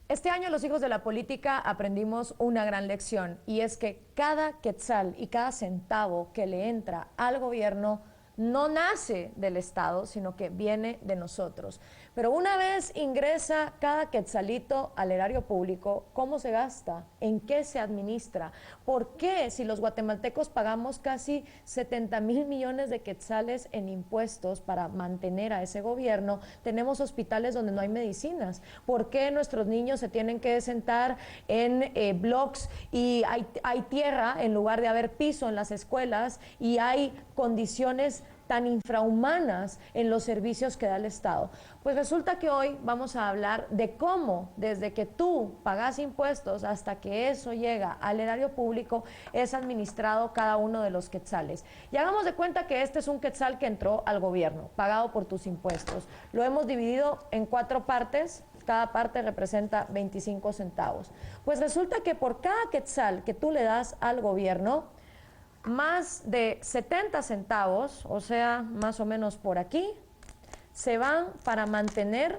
Este año los hijos de la política aprendimos una gran lección, y es que cada quetzal y cada centavo que le entra al gobierno no nace del Estado, sino que viene de nosotros. Pero una vez ingresa cada quetzalito al erario público, ¿cómo se gasta? ¿En qué se administra? ¿Por qué, si los guatemaltecos pagamos casi 70,000 millones de quetzales en impuestos para mantener a ese gobierno, tenemos hospitales donde no hay medicinas? ¿Por qué nuestros niños se tienen que sentar en blogs y hay tierra en lugar de haber piso en las escuelas, y hay condiciones tan infrahumanas en los servicios que da el Estado? Pues resulta que hoy vamos a hablar de cómo, desde que tú pagas impuestos hasta que eso llega al erario público, es administrado cada uno de los quetzales. Y hagamos de cuenta que este es un quetzal que entró al gobierno, pagado por tus impuestos. Lo hemos dividido en 4 partes. Cada parte representa 25 centavos. Pues resulta que por cada quetzal que tú le das al gobierno, más de 70 centavos, o sea, más o menos por aquí, se van para mantener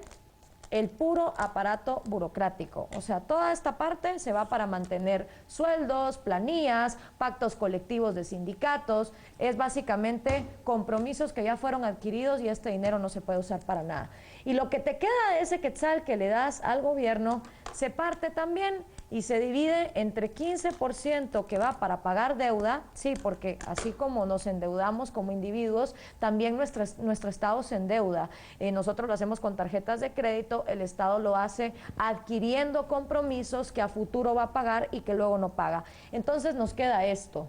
el puro aparato burocrático. O sea, toda esta parte se va para mantener sueldos, planillas, pactos colectivos de sindicatos. Es básicamente compromisos que ya fueron adquiridos y este dinero no se puede usar para nada. Y lo que te queda de ese quetzal que le das al gobierno se parte también y se divide entre 15% que va para pagar deuda, sí, porque así como nos endeudamos como individuos, también nuestro Estado se endeuda. Nosotros lo hacemos con tarjetas de crédito, el Estado lo hace adquiriendo compromisos que a futuro va a pagar y que luego no paga. Entonces nos queda esto.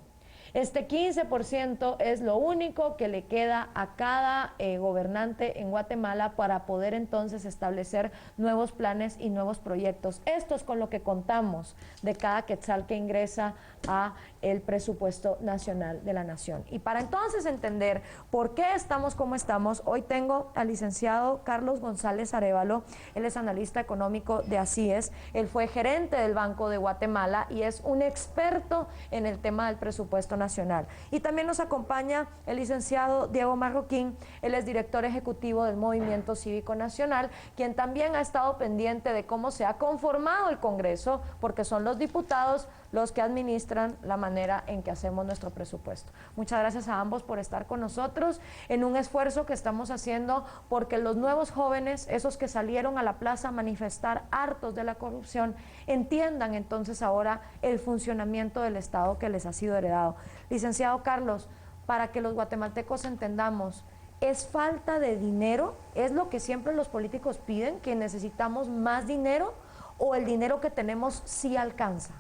Este 15% es lo único que le queda a cada gobernante en Guatemala para poder entonces establecer nuevos planes y nuevos proyectos. Esto es con lo que contamos de cada quetzal que ingresa a el presupuesto nacional de la nación. Y para entonces entender por qué estamos como estamos, hoy tengo al licenciado Carlos González Arévalo. Él es analista económico de ACIES, él fue gerente del Banco de Guatemala y es un experto en el tema del presupuesto nacional. Y también nos acompaña el licenciado Diego Marroquín, él es director ejecutivo del Movimiento Cívico Nacional, quien también ha estado pendiente de cómo se ha conformado el Congreso, porque son los diputados los que administran la manera en que hacemos nuestro presupuesto. Muchas gracias a ambos por estar con nosotros en un esfuerzo que estamos haciendo porque los nuevos jóvenes, esos que salieron a la plaza a manifestar hartos de la corrupción, entiendan entonces ahora el funcionamiento del Estado que les ha sido heredado. Licenciado Carlos, para que los guatemaltecos entendamos, ¿es falta de dinero? ¿Es lo que siempre los políticos piden, que necesitamos más dinero, o el dinero que tenemos sí alcanza?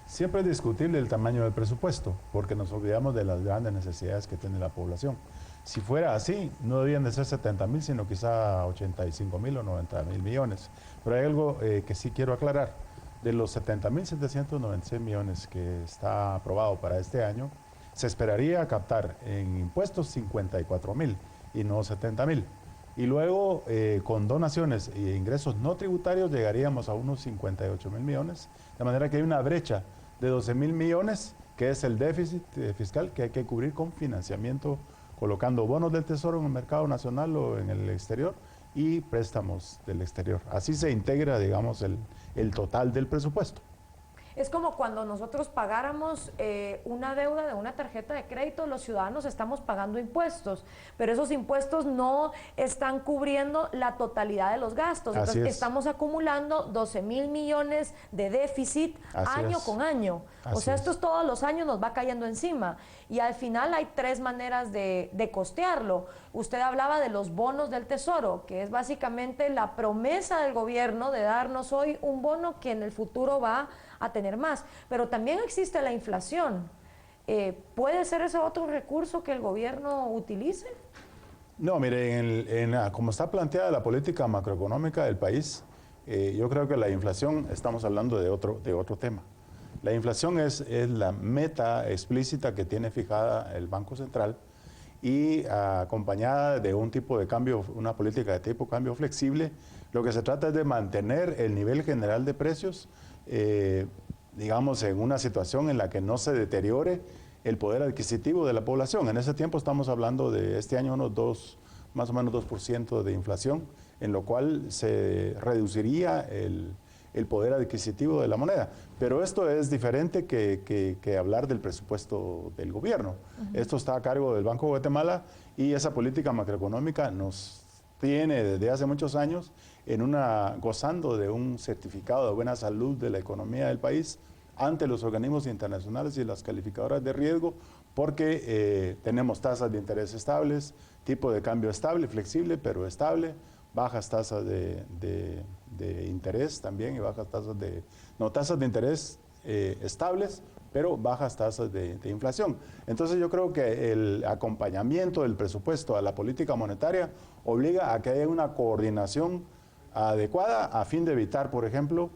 Siempre es discutible el tamaño del presupuesto, porque nos olvidamos de las grandes necesidades que tiene la población. Si fuera así, no debían de ser 70,000, sino quizá 85,000 o 90,000 millones. Pero hay algo que sí quiero aclarar. De los 70,796 millones que está aprobado para este año, se esperaría captar en impuestos 54,000 y no 70,000. Y luego, con donaciones e ingresos no tributarios, llegaríamos a unos 58,000 millones. De manera que hay una brecha de 12,000 millones, que es el déficit fiscal que hay que cubrir con financiamiento, colocando bonos del Tesoro en el mercado nacional o en el exterior y préstamos del exterior. Así se integra, digamos, el total del presupuesto. Es como cuando nosotros pagáramos una deuda de una tarjeta de crédito, los ciudadanos estamos pagando impuestos, pero esos impuestos no están cubriendo la totalidad de los gastos. Entonces estamos acumulando 12,000 millones de déficit año con año. O sea, esto es todos los años nos va cayendo encima. Y al final hay 3 maneras de costearlo. Usted hablaba de los bonos del Tesoro, que es básicamente la promesa del gobierno de darnos hoy un bono que en el futuro va a tener más, pero también existe la inflación. ¿Puede ser ese otro recurso que el gobierno utilice? No, mire, como está planteada la política macroeconómica del país, yo creo que la inflación, estamos hablando de otro tema. La inflación es la meta explícita que tiene fijada el Banco Central y acompañada de un tipo de cambio, una política de tipo cambio flexible. Lo que se trata es de mantener el nivel general de precios, digamos, en una situación en la que no se deteriore el poder adquisitivo de la población. En ese tiempo estamos hablando de este año unos más o menos 2% de inflación, en lo cual se reduciría el poder adquisitivo de la moneda. Pero esto es diferente que hablar del presupuesto del gobierno. Esto está a cargo del Banco de Guatemala y esa política macroeconómica nos tiene desde hace muchos años gozando de un certificado de buena salud de la economía del país ante los organismos internacionales y las calificadoras de riesgo, porque tenemos tasas de interés estables, tipo de cambio estable, flexible, pero estable, bajas tasas de interés también y bajas tasas tasas de interés estables, pero bajas tasas de inflación. Entonces yo creo que el acompañamiento del presupuesto a la política monetaria obliga a que haya una coordinación adecuada a fin de evitar, por ejemplo,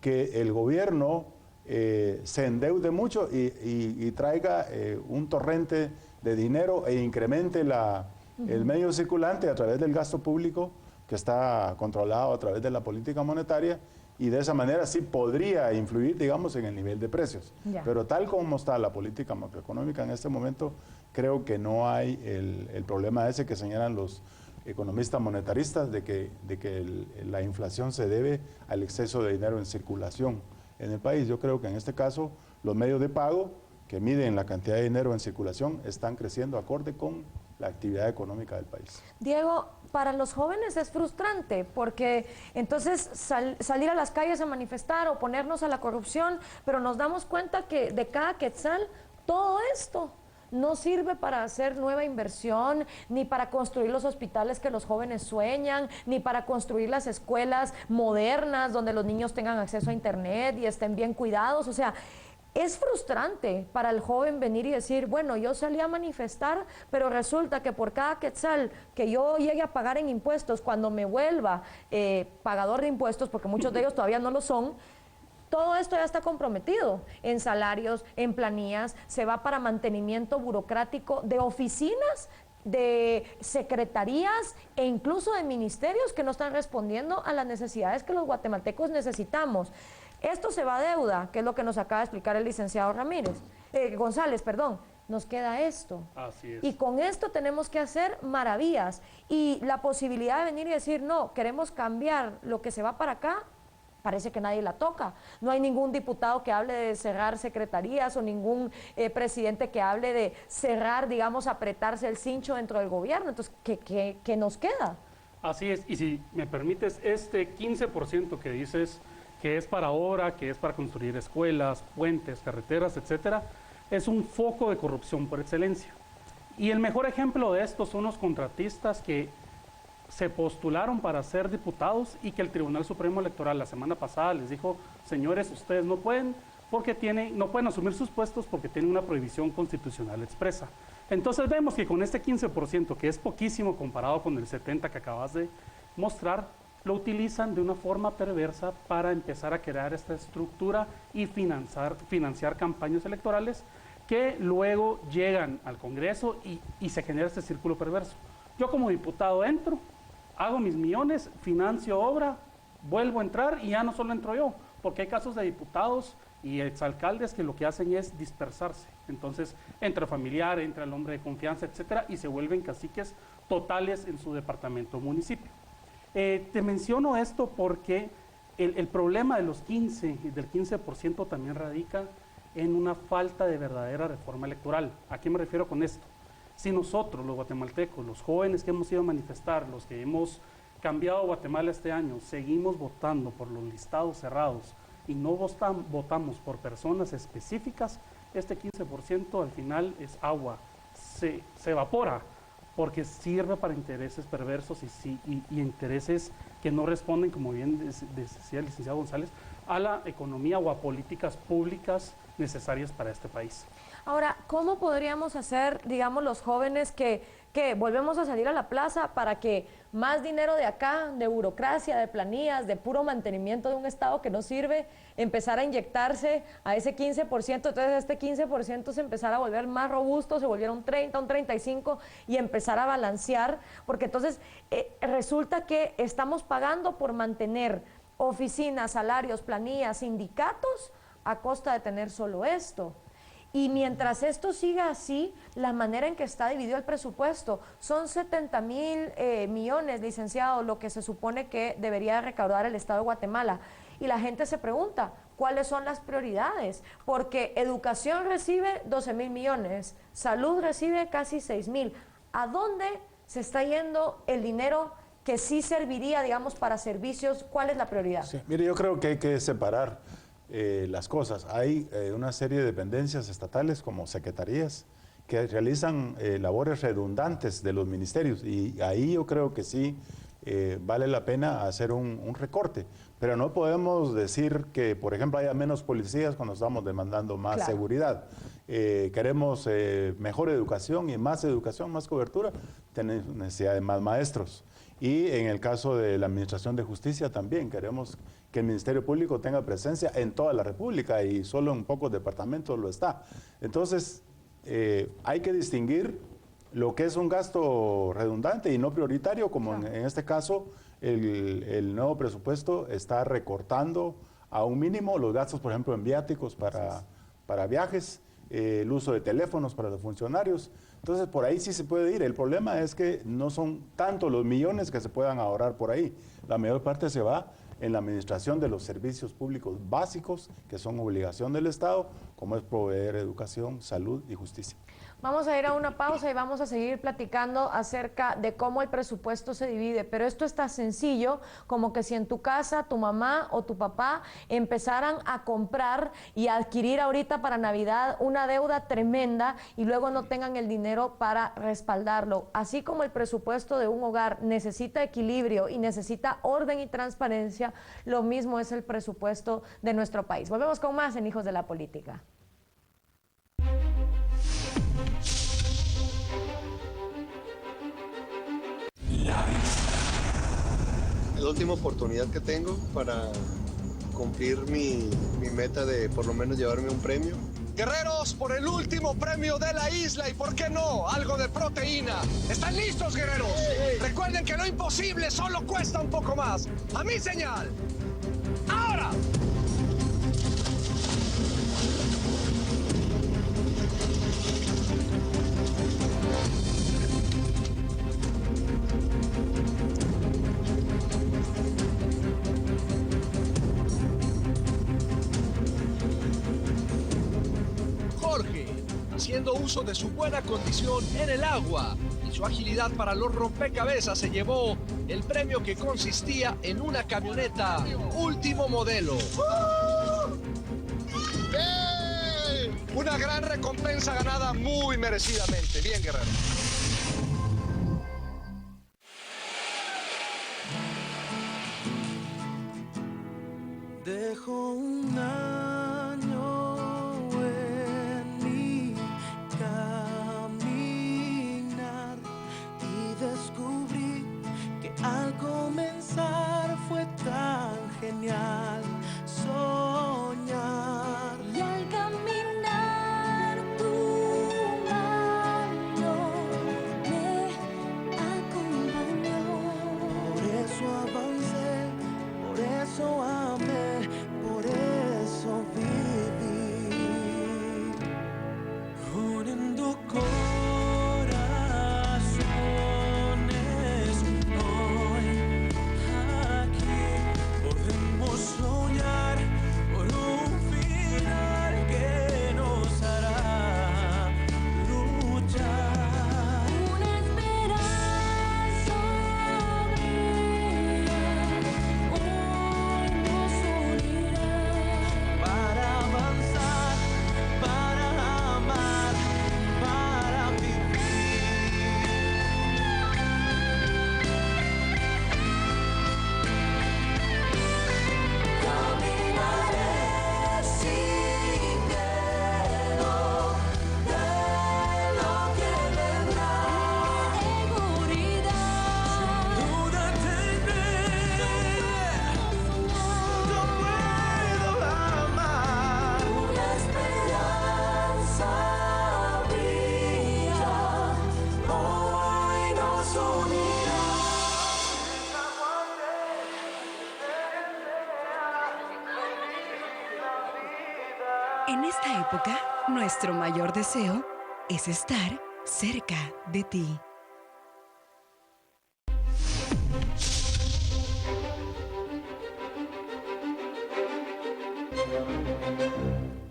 que el gobierno se endeude mucho y traiga un torrente de dinero e incremente el medio circulante a través del gasto público que está controlado a través de la política monetaria, y de esa manera sí podría influir, digamos, en el nivel de precios. Ya. Pero tal como está la política macroeconómica en este momento, creo que no hay el problema ese que señalan los economistas monetaristas de que la inflación se debe al exceso de dinero en circulación en el país. Yo creo que en este caso los medios de pago que miden la cantidad de dinero en circulación están creciendo acorde con la actividad económica del país. Diego, para los jóvenes es frustrante porque entonces salir a las calles a manifestar, oponernos a la corrupción, pero nos damos cuenta que de cada quetzal todo esto no sirve para hacer nueva inversión, ni para construir los hospitales que los jóvenes sueñan, ni para construir las escuelas modernas donde los niños tengan acceso a internet y estén bien cuidados. O sea, es frustrante para el joven venir y decir, bueno, yo salí a manifestar, pero resulta que por cada quetzal que yo llegue a pagar en impuestos, cuando me vuelva pagador de impuestos, porque muchos de ellos todavía no lo son, todo esto ya está comprometido en salarios, en planillas, se va para mantenimiento burocrático de oficinas, de secretarías e incluso de ministerios que no están respondiendo a las necesidades que los guatemaltecos necesitamos. Esto se va a deuda, que es lo que nos acaba de explicar el licenciado González, perdón. Nos queda esto. Así es. Y con esto tenemos que hacer maravillas. Y la posibilidad de venir y decir, no, queremos cambiar lo que se va para acá, parece que nadie la toca. No hay ningún diputado que hable de cerrar secretarías o ningún presidente que hable de cerrar, digamos, apretarse el cincho dentro del gobierno. Entonces, ¿qué nos queda? Así es. Y si me permites, este 15% que dices que es para ahora, que es para construir escuelas, puentes, carreteras, etcétera, es un foco de corrupción por excelencia. Y el mejor ejemplo de esto son los contratistas que se postularon para ser diputados y que el Tribunal Supremo Electoral la semana pasada les dijo, señores, ustedes no pueden no pueden asumir sus puestos porque tienen una prohibición constitucional expresa. Entonces vemos que con este 15%, que es poquísimo comparado con el 70% que acabas de mostrar, lo utilizan de una forma perversa para empezar a crear esta estructura y financiar campañas electorales que luego llegan al Congreso y se genera este círculo perverso. Yo como diputado entro, hago mis millones, financio obra, vuelvo a entrar y ya no solo entro yo, porque hay casos de diputados y exalcaldes que lo que hacen es dispersarse. Entonces entra familiar, entra el hombre de confianza, etcétera, y se vuelven caciques totales en su departamento o municipio. Te menciono esto porque el problema de del 15% también radica en una falta de verdadera reforma electoral. ¿A qué me refiero con esto? Si nosotros, los guatemaltecos, los jóvenes que hemos ido a manifestar, los que hemos cambiado Guatemala este año, seguimos votando por los listados cerrados y no votamos por personas específicas, este 15% al final es agua, se evapora, porque sirve para intereses perversos y intereses que no responden, como bien decía el licenciado González, a la economía o a políticas públicas necesarias para este país. Ahora, ¿cómo podríamos hacer, digamos, los jóvenes que volvemos a salir a la plaza para que más dinero de acá, de burocracia, de planillas, de puro mantenimiento de un Estado que no sirve, empezar a inyectarse a ese 15%, entonces este 15% se empezara a volver más robusto, se volviera un 30, un 35 y empezar a balancear, porque entonces resulta que estamos pagando por mantener oficinas, salarios, planillas, sindicatos a costa de tener solo esto. Y mientras esto siga así, la manera en que está dividido el presupuesto, son 70,000 millones, licenciado, lo que se supone que debería recaudar el Estado de Guatemala. Y la gente se pregunta, ¿cuáles son las prioridades? Porque educación recibe 12,000 millones, salud recibe casi 6,000. ¿A dónde se está yendo el dinero que sí serviría, digamos, para servicios? ¿Cuál es la prioridad? Sí, mire, yo creo que hay que separar las cosas. Hay una serie de dependencias estatales como secretarías que realizan labores redundantes de los ministerios y ahí yo creo que sí vale la pena hacer un recorte. Pero no podemos decir que, por ejemplo, haya menos policías cuando estamos demandando más seguridad. Queremos mejor educación y más cobertura, tenemos necesidad de más maestros. Y en el caso de la Administración de Justicia también queremos que el Ministerio Público tenga presencia en toda la República y solo en pocos departamentos lo está. Entonces, hay que distinguir lo que es un gasto redundante y no prioritario, como en este caso el nuevo presupuesto está recortando a un mínimo los gastos, por ejemplo, en viáticos para viajes, el uso de teléfonos para los funcionarios. Entonces, por ahí sí se puede ir. El problema es que no son tanto los millones que se puedan ahorrar por ahí. La mayor parte se va en la administración de los servicios públicos básicos, que son obligación del Estado, como es proveer educación, salud y justicia. Vamos a ir a una pausa y vamos a seguir platicando acerca de cómo el presupuesto se divide, pero esto es tan sencillo como que si en tu casa tu mamá o tu papá empezaran a comprar y a adquirir ahorita para Navidad una deuda tremenda y luego no tengan el dinero para respaldarlo. Así como el presupuesto de un hogar necesita equilibrio y necesita orden y transparencia, lo mismo es el presupuesto de nuestro país. Volvemos con más en Hijos de la Política. Es la última oportunidad que tengo para cumplir mi meta de por lo menos llevarme un premio. Guerreros, por el último premio de la isla y, ¿por qué no?, algo de proteína. ¿Están listos, guerreros? Recuerden que lo imposible solo cuesta un poco más. ¡A mi señal! ¡Ahora! Jorge, haciendo uso de su buena condición en el agua y su agilidad para los rompecabezas, se llevó el premio que consistía en una camioneta último modelo. Una gran recompensa ganada muy merecidamente. Bien, guerrero. Dejo un año en mi caminar y descubrí que al comenzar fue tan genial soñar. Y al caminar tu mano me acompañó. Por eso avancé, por eso amé, por eso viví. Uniendo corazones hoy aquí podemos soñar por un final que nos hará luchar. Una esperanza brilla, hoy nos unirá. Para avanzar, para amar, para vivir. Caminaré sin miedo de lo que vendrá. Seguridad, Duda tendré, no puedo amar. una esperanza brilla, hoy nos unirá. En esta época, Nuestro mayor deseo es estar cerca de ti.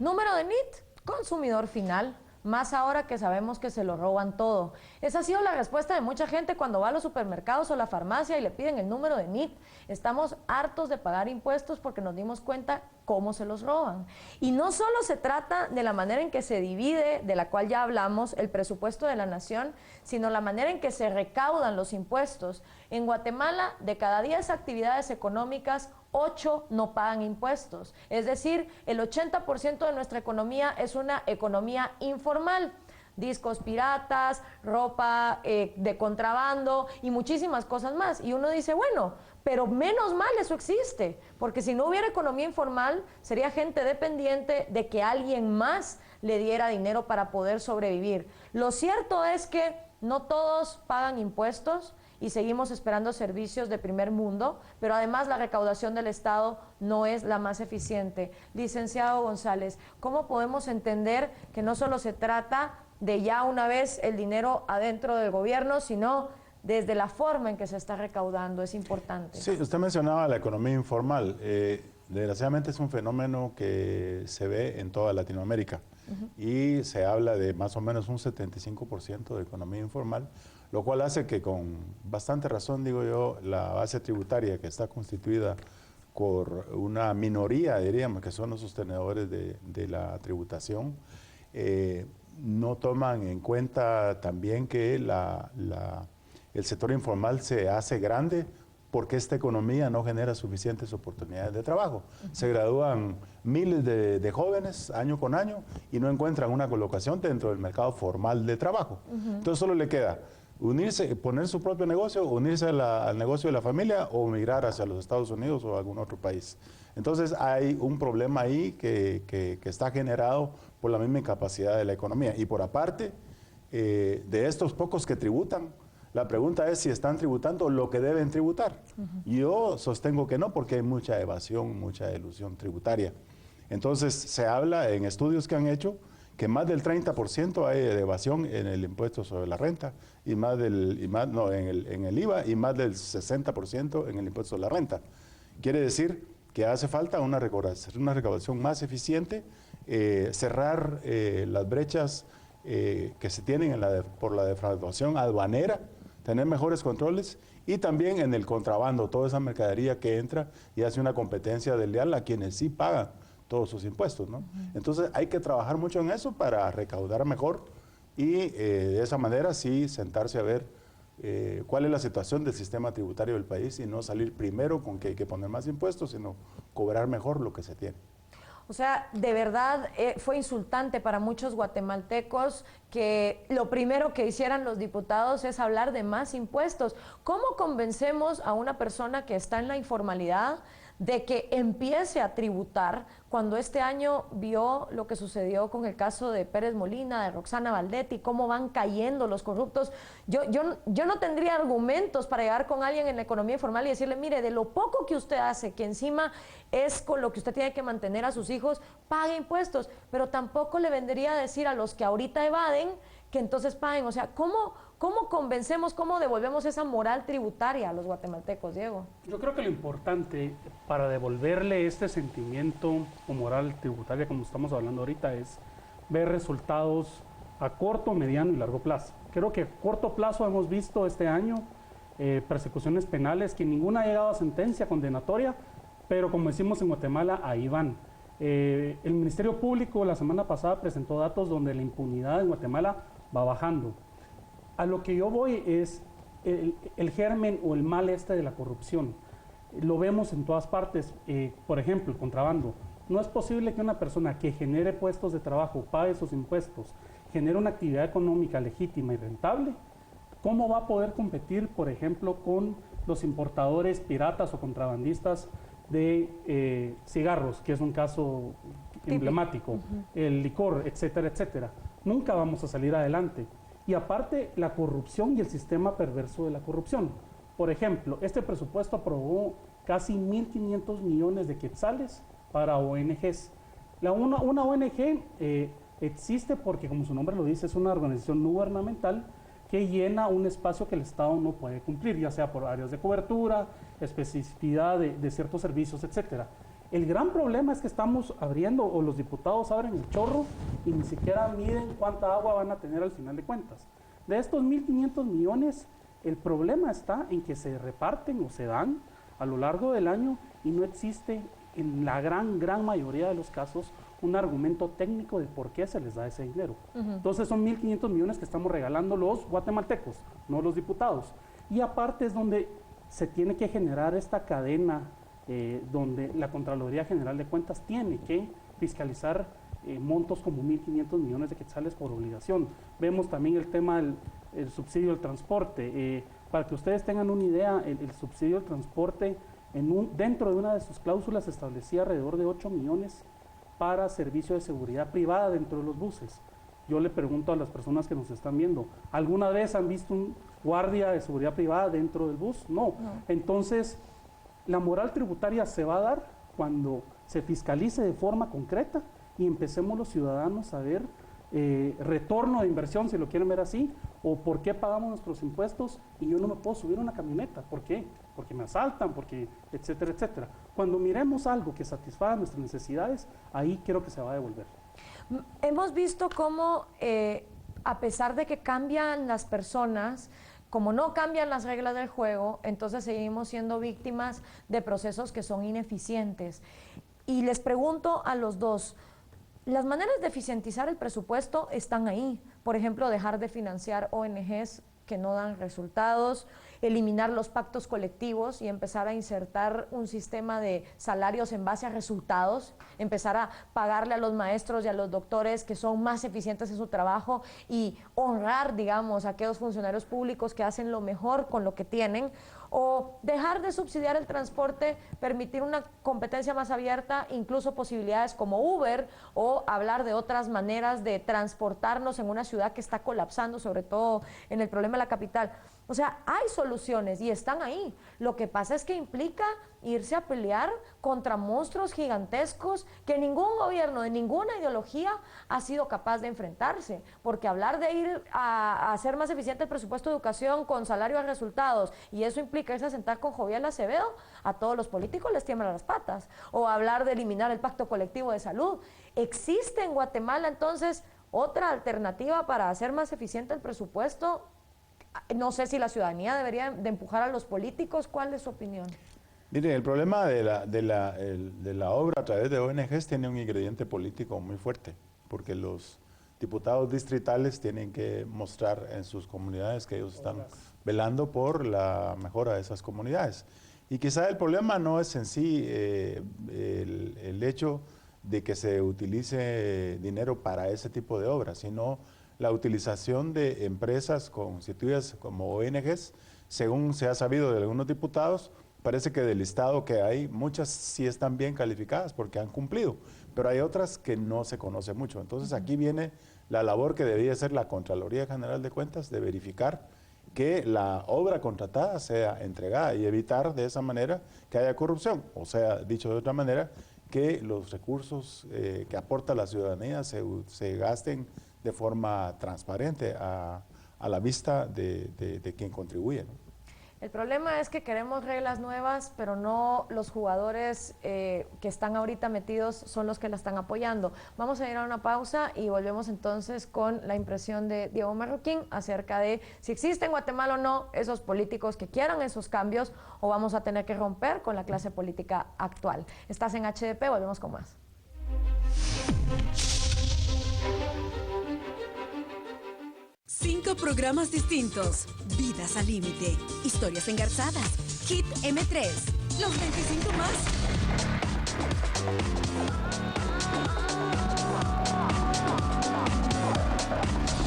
Número de NIT, consumidor final. Más ahora que sabemos que se lo roban todo. Esa ha sido la respuesta de mucha gente cuando va a los supermercados o la farmacia y le piden el número de NIT. Estamos hartos de pagar impuestos porque nos dimos cuenta cómo se los roban. Y no solo se trata de la manera en que se divide, de la cual ya hablamos, el presupuesto de la nación, sino la manera en que se recaudan los impuestos. En Guatemala, de cada 10 actividades económicas, 8 no pagan impuestos. Es decir, el 80% de nuestra economía es una economía informal. Discos piratas, ropa de contrabando y muchísimas cosas más. Y uno dice, bueno, pero menos mal eso existe, porque si no hubiera economía informal, sería gente dependiente de que alguien más le diera dinero para poder sobrevivir. Lo cierto es que no todos pagan impuestos y seguimos esperando servicios de primer mundo, pero además la recaudación del Estado no es la más eficiente. Licenciado González, ¿cómo podemos entender que no solo se trata de ya una vez el dinero adentro del gobierno, sino desde la forma en que se está recaudando? Es importante. Sí, usted mencionaba la economía informal. Desgraciadamente es un fenómeno que se ve en toda Latinoamérica y se habla de más o menos un 75% de economía informal, lo cual hace que con bastante razón, digo yo, la base tributaria que está constituida por una minoría, diríamos, que son los sostenedores de la tributación, no toman en cuenta también que el sector informal se hace grande porque esta economía no genera suficientes oportunidades de trabajo. Se gradúan miles de jóvenes año con año y no encuentran una colocación dentro del mercado formal de trabajo. Entonces solo le queda unirse, poner su propio negocio, unirse al negocio de la familia o migrar hacia los Estados Unidos o algún otro país. Entonces hay un problema ahí que está generado por la misma incapacidad de la economía. Y por aparte, de estos pocos que tributan, la pregunta es si están tributando lo que deben tributar. Yo sostengo que no, porque hay mucha evasión, mucha elusión tributaria. Entonces se habla en estudios que han hecho que más del 30% hay de evasión en el impuesto sobre la renta, en el IVA, y más del 60% en el impuesto sobre la renta. Quiere decir que hace falta una recaudación más eficiente, cerrar las brechas que se tienen por la defraudación aduanera, tener mejores controles y también en el contrabando, toda esa mercadería que entra y hace una competencia desleal a quienes sí pagan todos sus impuestos, ¿no? Entonces hay que trabajar mucho en eso para recaudar mejor y de esa manera sí sentarse a ver cuál es la situación del sistema tributario del país y no salir primero con que hay que poner más impuestos, sino cobrar mejor lo que se tiene. O sea, de verdad fue insultante para muchos guatemaltecos que lo primero que hicieran los diputados es hablar de más impuestos. ¿Cómo convencemos a una persona que está en la informalidad de que empiece a tributar cuando este año vio lo que sucedió con el caso de Pérez Molina, de Roxana Valdetti, cómo van cayendo los corruptos? Yo no tendría argumentos para llegar con alguien en la economía informal y decirle, mire, de lo poco que usted hace, que encima es con lo que usted tiene que mantener a sus hijos, pague impuestos, pero tampoco le vendría a decir a los que ahorita evaden que entonces paguen. O sea, ¿cómo convencemos, cómo devolvemos esa moral tributaria a los guatemaltecos, Diego? Yo creo que lo importante para devolverle este sentimiento o moral tributaria, como estamos hablando ahorita, es ver resultados a corto, mediano y largo plazo. Creo que a corto plazo hemos visto este año persecuciones penales que ninguna ha llegado a sentencia condenatoria, pero como decimos en Guatemala, ahí van. El Ministerio Público la semana pasada presentó datos donde la impunidad en Guatemala va bajando. A lo que yo voy es el germen o el mal de la corrupción. Lo vemos en todas partes. Por ejemplo, el contrabando. No es posible que una persona que genere puestos de trabajo, pague sus impuestos, genere una actividad económica legítima y rentable. ¿Cómo va a poder competir, por ejemplo, con los importadores piratas o contrabandistas de cigarros, que es un caso emblemático, el licor, etcétera, etcétera? Nunca vamos a salir adelante. Y aparte, la corrupción y el sistema perverso de la corrupción. Por ejemplo, este presupuesto aprobó casi 1.500 millones de quetzales para ONGs. Una ONG Existe porque, como su nombre lo dice, es una organización no gubernamental que llena un espacio que el Estado no puede cumplir, ya sea por áreas de cobertura, especificidad de ciertos servicios, etcétera. El gran problema es que estamos abriendo, o los diputados abren el chorro y ni siquiera miden cuánta agua van a tener al final de cuentas. De estos 1.500 millones, el problema está en que se reparten o se dan a lo largo del año y no existe en la gran mayoría de los casos un argumento técnico de por qué se les da ese dinero. Entonces son 1.500 millones que estamos regalando los guatemaltecos, no los diputados. Y aparte es donde se tiene que generar esta cadena donde la Contraloría General de Cuentas tiene que fiscalizar montos como 1.500 millones de quetzales por obligación. Vemos también el tema del subsidio del transporte. Para que ustedes tengan una idea, el subsidio del transporte dentro de una de sus cláusulas establecía alrededor de 8 millones para servicio de seguridad privada dentro de los buses. Yo le pregunto a las personas que nos están viendo, ¿alguna vez han visto un guardia de seguridad privada dentro del bus? No. Entonces, la moral tributaria se va a dar cuando se fiscalice de forma concreta y empecemos los ciudadanos a ver retorno de inversión, si lo quieren ver así, o por qué pagamos nuestros impuestos y yo no me puedo subir a una camioneta. ¿Por qué? Porque me asaltan, porque etcétera, etcétera. Cuando miremos algo que satisfaga nuestras necesidades, ahí creo que se va a devolver. Hemos visto cómo, a pesar de que cambian las personas, como no cambian las reglas del juego, entonces seguimos siendo víctimas de procesos que son ineficientes. Y les pregunto a los dos, las maneras de eficientizar el presupuesto están ahí. Por ejemplo, dejar de financiar ONGs que no dan resultados, eliminar los pactos colectivos y empezar a insertar un sistema de salarios en base a resultados, empezar a pagarle a los maestros y a los doctores que son más eficientes en su trabajo y honrar, digamos, a aquellos funcionarios públicos que hacen lo mejor con lo que tienen, o dejar de subsidiar el transporte, permitir una competencia más abierta, incluso posibilidades como Uber, o hablar de otras maneras de transportarnos en una ciudad que está colapsando, sobre todo en el problema de la capital. O sea, hay soluciones y están ahí. Lo que pasa es que implica irse a pelear contra monstruos gigantescos que ningún gobierno de ninguna ideología ha sido capaz de enfrentarse. Porque hablar de ir a hacer más eficiente el presupuesto de educación con salario a resultados, y eso implica irse a sentar con Jovial Acevedo, a todos los políticos les tiemblan las patas. O hablar de eliminar el pacto colectivo de salud. ¿Existe en Guatemala entonces otra alternativa para hacer más eficiente el presupuesto? No sé si la ciudadanía debería de empujar a los políticos. ¿Cuál es su opinión? Mire, el problema de la obra a través de ONGs tiene un ingrediente político muy fuerte, porque los diputados distritales tienen que mostrar en sus comunidades que ellos están velando por la mejora de esas comunidades. Y quizá el problema no es en sí el hecho de que se utilice dinero para ese tipo de obras, sino la utilización de empresas constituidas como ONGs. Según se ha sabido de algunos diputados, parece que del listado que hay, muchas sí están bien calificadas porque han cumplido, pero hay otras que no se conoce mucho. Entonces aquí viene la labor que debería hacer la Contraloría General de Cuentas de verificar que la obra contratada sea entregada y evitar de esa manera que haya corrupción. O sea, dicho de otra manera, que los recursos que aporta la ciudadanía se gasten de forma transparente a la vista de quien contribuye, ¿no? El problema es que queremos reglas nuevas, pero no los jugadores que están ahorita metidos son los que la están apoyando. Vamos a ir a una pausa y volvemos entonces con la impresión de Diego Marroquín acerca de si existen en Guatemala o no esos políticos que quieran esos cambios, o vamos a tener que romper con la clase política actual. Estás en HDP, volvemos con más. 5 programas distintos. Vidas al límite. Historias engarzadas. Hit M3. Los 25 más.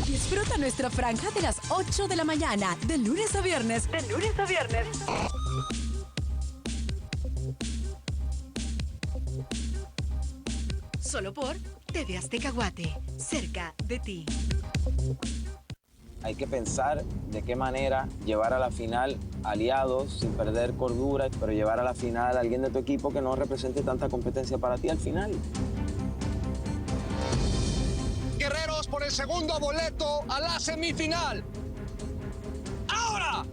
Disfruta nuestra franja de las 8 de la mañana, de lunes a viernes. De lunes a viernes. Solo por TV Azteca Guate. Cerca de ti. Hay que pensar de qué manera llevar a la final aliados sin perder cordura, pero llevar a la final a alguien de tu equipo que no represente tanta competencia para ti al final. el segundo boleto a la semifinal. ¡Ahora!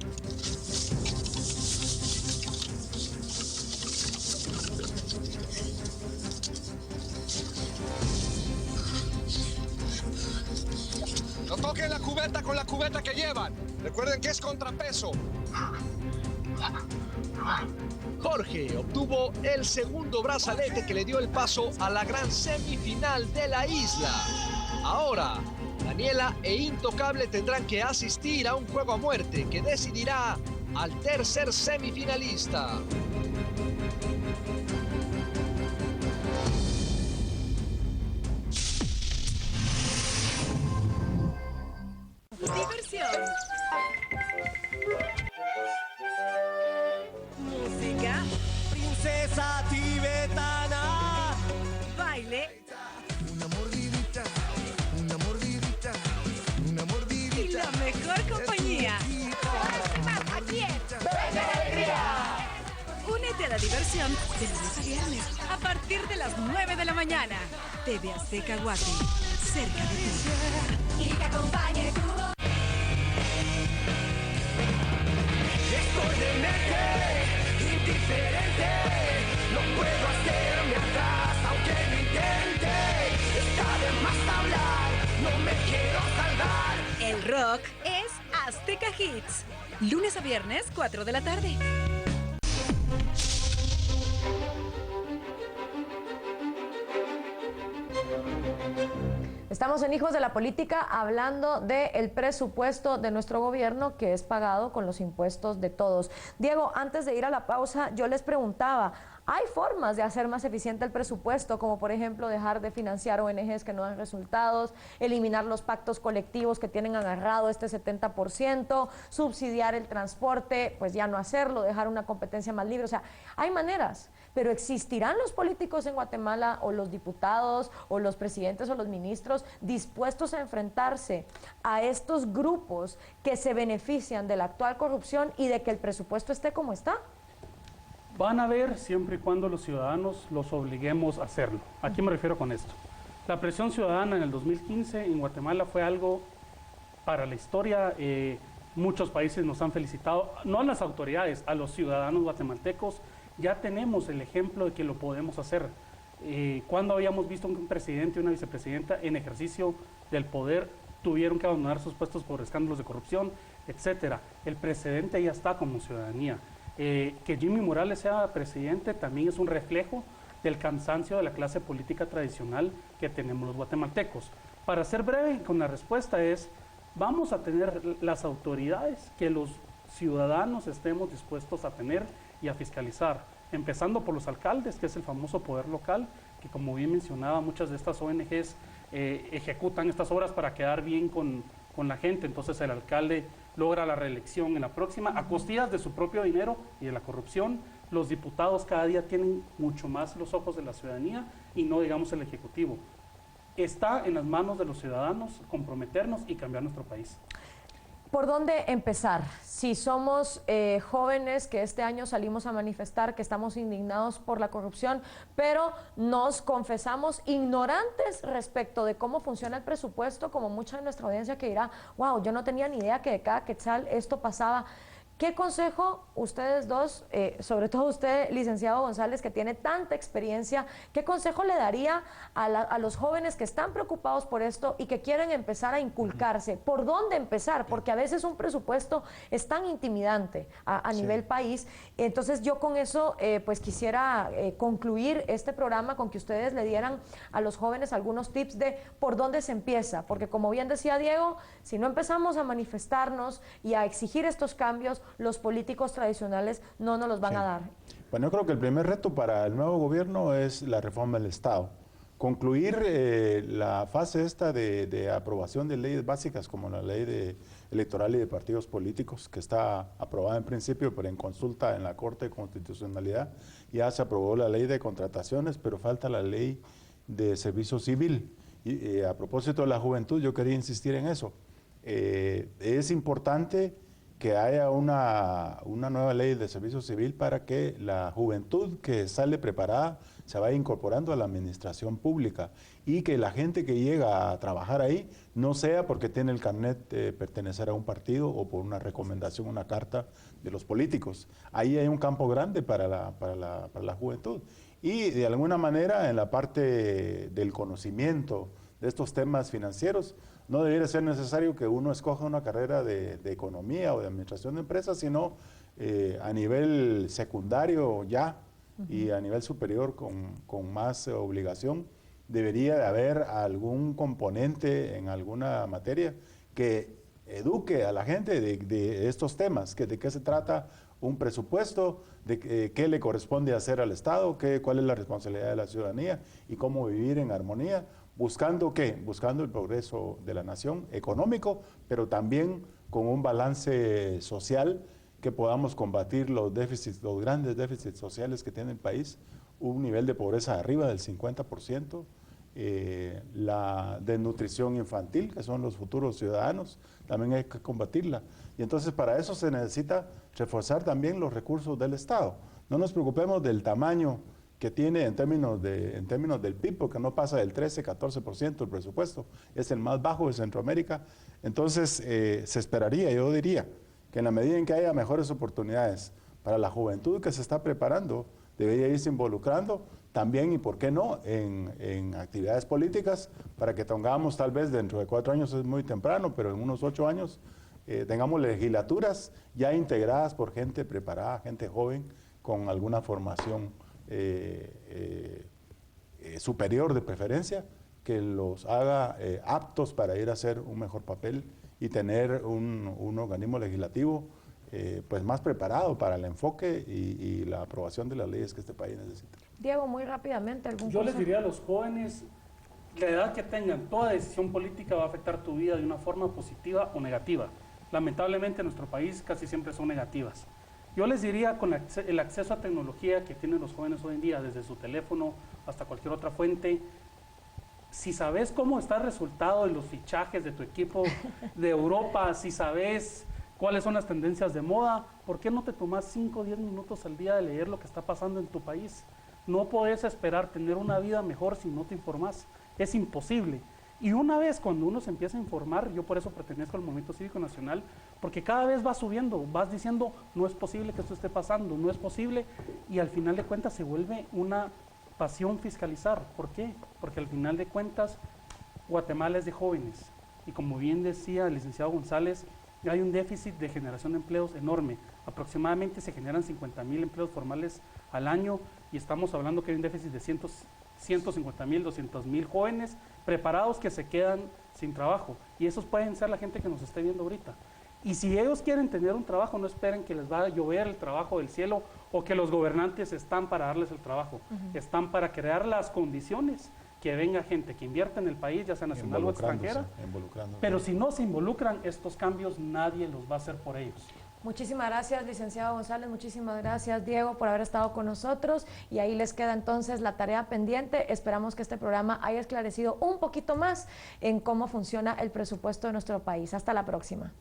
No toquen la cubeta con la cubeta que llevan. Recuerden que es contrapeso. Jorge obtuvo el segundo brazalete que le dio el paso a la gran semifinal de la isla. Ahora, Daniela e Intocable tendrán que asistir a un juego a muerte que decidirá al tercer semifinalista. Diversión. Música. Princesa tibetana. Baile. Una mordidita, una mordidita, una mordidita. Y la mejor compañía. Únete a la diversión de lunes a viernes a partir de las 9 de la mañana. TV Azteca Guate, cerca de ti. Y que acompañe tu voz. Estoy demente, indiferente. No puedo hacerme atrás, aunque lo intente. Está de más hablar, no me quiero salvar. El rock es Azteca Hits. Lunes a viernes, 4 de la tarde. Estamos en Hijos de la Política hablando del presupuesto de nuestro gobierno que es pagado con los impuestos de todos. Diego, antes de ir a la pausa, yo les preguntaba, ¿hay formas de hacer más eficiente el presupuesto, como por ejemplo dejar de financiar ONGs que no dan resultados, eliminar los pactos colectivos que tienen agarrado este 70%, subsidiar el transporte, pues ya no hacerlo, dejar una competencia más libre? O sea, hay maneras. Pero ¿existirán los políticos en Guatemala o los diputados o los presidentes o los ministros dispuestos a enfrentarse a estos grupos que se benefician de la actual corrupción y de que el presupuesto esté como está? Van a ver siempre y cuando los ciudadanos los obliguemos a hacerlo. ¿A qué me refiero con esto? La presión ciudadana en el 2015 en Guatemala fue algo para la historia. Muchos países nos han felicitado, no a las autoridades, a los ciudadanos guatemaltecos. Ya tenemos el ejemplo de que lo podemos hacer. Cuando habíamos visto un presidente y una vicepresidenta en ejercicio del poder tuvieron que abandonar sus puestos por escándalos de corrupción, etcétera. El precedente ya está como ciudadanía. Que Jimmy Morales sea presidente también es un reflejo del cansancio de la clase política tradicional que tenemos los guatemaltecos. Para ser breve con la respuesta es, vamos a tener las autoridades que los ciudadanos estemos dispuestos a tener y a fiscalizar, empezando por los alcaldes, que es el famoso poder local, que como bien mencionaba, muchas de estas ONGs ejecutan estas obras para quedar bien con la gente. Entonces el alcalde logra la reelección en la próxima a costillas de su propio dinero y de la corrupción. Los diputados cada día tienen mucho más los ojos de la ciudadanía y no digamos el ejecutivo. Está en las manos de los ciudadanos comprometernos y cambiar nuestro país. ¿Por dónde empezar? Si somos jóvenes que este año salimos a manifestar que estamos indignados por la corrupción, pero nos confesamos ignorantes respecto de cómo funciona el presupuesto, como mucha de nuestra audiencia que dirá, wow, yo no tenía ni idea que de cada quetzal esto pasaba. ¿Qué consejo ustedes dos, sobre todo usted, licenciado González, que tiene tanta experiencia, qué consejo le daría a los jóvenes que están preocupados por esto y que quieren empezar a inculcarse? ¿Por dónde empezar? Porque a veces un presupuesto es tan intimidante a nivel país. Entonces yo con eso pues quisiera concluir este programa con que ustedes le dieran a los jóvenes algunos tips de por dónde se empieza. Porque como bien decía Diego, si no empezamos a manifestarnos y a exigir estos cambios, los políticos tradicionales no nos los van a dar. Bueno, yo creo que el primer reto para el nuevo gobierno es la reforma del Estado. Concluir la fase esta de aprobación de leyes básicas como la ley electoral y de partidos políticos, que está aprobada en principio, pero en consulta en la Corte de Constitucionalidad. Ya se aprobó la ley de contrataciones, pero falta la ley de servicio civil. Y a propósito de la juventud, yo quería insistir en eso. Es importante que haya una nueva ley de servicio civil para que la juventud que sale preparada se vaya incorporando a la administración pública y que la gente que llega a trabajar ahí no sea porque tiene el carnet de pertenecer a un partido o por una recomendación, una carta de los políticos. Ahí hay un campo grande para la juventud. Y de alguna manera en la parte del conocimiento de estos temas financieros, no debería ser necesario que uno escoja una carrera de economía o de administración de empresas, sino a nivel secundario ya y a nivel superior con más obligación, debería de haber algún componente en alguna materia que eduque a la gente de estos temas, de qué se trata un presupuesto, de qué le corresponde hacer al Estado, cuál es la responsabilidad de la ciudadanía y cómo vivir en armonía. ¿Buscando qué? Buscando el progreso de la nación económico, pero también con un balance social que podamos combatir los déficits, los grandes déficits sociales que tiene el país, un nivel de pobreza arriba del 50%, la desnutrición infantil, que son los futuros ciudadanos, también hay que combatirla. Y entonces para eso se necesita reforzar también los recursos del Estado. No nos preocupemos del tamaño que tiene en términos del PIB, porque no pasa del 13-14% del presupuesto, es el más bajo de Centroamérica. Entonces se esperaría, yo diría, que en la medida en que haya mejores oportunidades para la juventud que se está preparando, debería irse involucrando también, y por qué no, en actividades políticas, para que tengamos tal vez dentro de 4 años, es muy temprano, pero en unos 8 años, tengamos legislaturas ya integradas por gente preparada, gente joven, con alguna formación superior de preferencia, que los haga aptos para ir a hacer un mejor papel y tener un organismo legislativo pues más preparado para el enfoque y la aprobación de las leyes que este país necesita. Diego, muy rápidamente, ¿algún Yo les consejo? diría a los jóvenes, la edad que tengan, toda decisión política va a afectar tu vida de una forma positiva o negativa. Lamentablemente en nuestro país casi siempre son negativas. Yo les diría, con el acceso a tecnología que tienen los jóvenes hoy en día, desde su teléfono hasta cualquier otra fuente, si sabes cómo está el resultado de los fichajes de tu equipo de Europa, si sabes cuáles son las tendencias de moda, ¿por qué no te tomas 5 o 10 minutos al día de leer lo que está pasando en tu país? No podés esperar tener una vida mejor si no te informás. Es imposible. Y una vez cuando uno se empieza a informar, yo por eso pertenezco al Movimiento Cívico Nacional, porque cada vez vas subiendo, vas diciendo, no es posible que esto esté pasando, no es posible, y al final de cuentas se vuelve una pasión fiscalizar. ¿Por qué? Porque al final de cuentas Guatemala es de jóvenes, y como bien decía el licenciado González, hay un déficit de generación de empleos enorme. Aproximadamente se generan 50,000 empleos formales al año, y estamos hablando que hay un déficit de 150,000, 200,000 jóvenes preparados que se quedan sin trabajo, y esos pueden ser la gente que nos esté viendo ahorita. Y si ellos quieren tener un trabajo, no esperen que les va a llover el trabajo del cielo o que los gobernantes están para darles el trabajo. Están para crear las condiciones que venga gente que invierta en el país, ya sea nacional o extranjera. Pero si no se involucran, estos cambios nadie los va a hacer por ellos. Muchísimas gracias, licenciado González, muchísimas gracias, Diego, por haber estado con nosotros, y ahí les queda entonces la tarea pendiente. Esperamos que este programa haya esclarecido un poquito más en cómo funciona el presupuesto de nuestro país. Hasta la próxima.